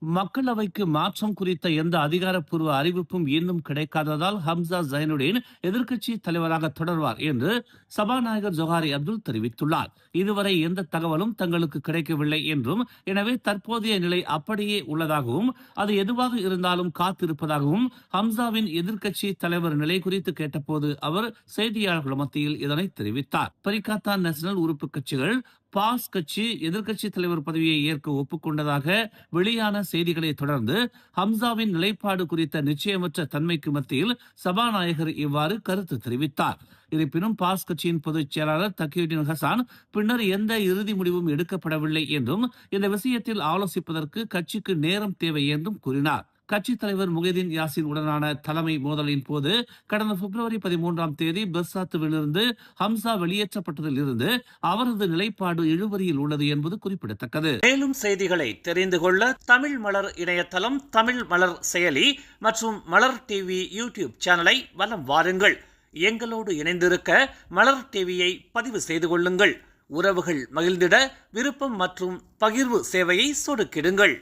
மக்களவைக்கு மாற்றம் குறித்த எந்த அதிகாரப்பூர்வ அறிவிப்பும் இன்னும் கிடைக்காததால் ஹம்சா ஜைனுடீன் எதிர்க்கட்சி தலைவராக தொடர்வார் என்று சபாநாயகர் ஜொஹாரி அப்துல் தெரிவித்துள்ளார். இதுவரை எந்த தகவலும் தங்களுக்கு கிடைக்கவில்லை என்றும், எனவே தற்போதைய நிலை அப்படியே உள்ளதாகவும், அது எதுவாக இருந்தாலும் காத்திருப்பதாகவும் ஹம்சாவின் எதிர்க்கட்சி தலைவர் நிலை குறித்து கேட்டபோது அவர் செய்தியாளர்கள் மத்தியில் இதனை தெரிவித்தார். பரிகாத்தான் நேஷனல் உறுப்பு கட்சிகள் பாஸ் கட்சி எதிர்க்கட்சி தலைவர் பதவியை ஏற்க ஒப்புக்கொண்டதாக வெளியான செய்திகளை தொடர்ந்து ஹம்சாவின் நிலைப்பாடு குறித்த நிச்சயமற்ற தன்மைக்கு மத்தியில் சபாநாயகர் இவ்வாறு கருத்து தெரிவித்தார். இருப்பினும் பாஸ் கட்சியின் பொதுச் செயலாளர் தக்கியுddin ஹசான் பின்னர் எந்த இறுதி முடிவும் எடுக்கப்படவில்லை என்றும், இந்த விஷயத்தில் ஆலோசிப்பதற்கு கட்சிக்கு நேரம் தேவை என்றும் கூறினார். கட்சித் தலைவர் முகைதீன் யாசின் உடனான தலைமை மோதலின் போது கடந்த பிப்ரவரி 13 பெர்சாத்துவிலிருந்து ஹம்சா வெளியேற்றப்பட்டதில் இருந்து அவரது நிலைப்பாடு இழுபறியில் உள்ளது என்பது குறிப்பிடத்தக்கது. மேலும் செய்திகளை தெரிந்து கொள்ள தமிழ் மலர் இணையதளம், தமிழ் மலர் செயலி மற்றும் மலர் டிவி யூடியூப் சேனலை வலம் வாருங்கள். எங்களோடு இணைந்திருக்க மலர் டிவியை பதிவு செய்து கொள்ளுங்கள். உறவுகள் மகிழ்ந்திட விருப்பம் மற்றும் பகிர்வு சேவையை சொடுக்கிடுங்கள்.